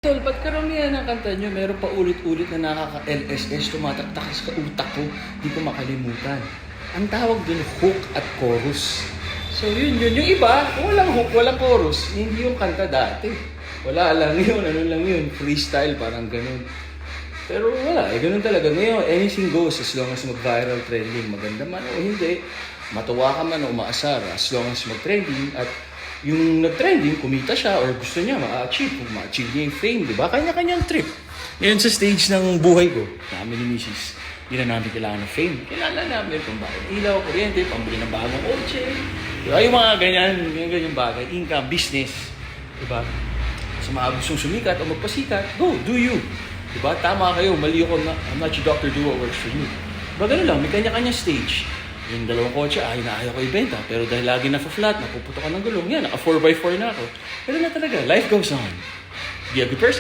Tol, ba't karamihan ng kanta nyo, meron pa ulit-ulit na nakaka-LSS, tumataktak sa utak ko, di ko makalimutan. Ang tawag dun, hook at chorus. So yun. Yung iba, walang hook, walang chorus, hindi yung kanta dati. Wala lang yun, ano lang yun, freestyle, parang ganun. Pero wala, ganun talaga. Ngayon, anything goes as long as mag-viral trending. Maganda man o hindi, matuwa ka man o umaasar, as long as mag-trending at yung nag-trending, kumita siya or gusto niya ma-achieve. Kung ma-achieve niya yung fame, di ba? Kanya-kanyang trip. Ngayon sa stage ng buhay ko, namin ni Mrs. Hindi na namin kailangan ng fame. Kailangan namin kung bakit ilaw, kuryente, pambili ng bagong kotse. Diba? Yung mga ganyan bagay. Income, business. Diba? Sa mga gustong sumikat o magpasikat, go, do you. Diba? Tama kayo, mali ako na, I'm not your doctor, do what works for you. Diba? Ganun lang, may kanya-kanya stage. Yung dalawang kotse, ayaw ko ibenta. Pero dahil lagi na-flat, napuputo ka ng gulong. Yan, naka 4x4 na ako. Pero na talaga, life goes on. Be a good person.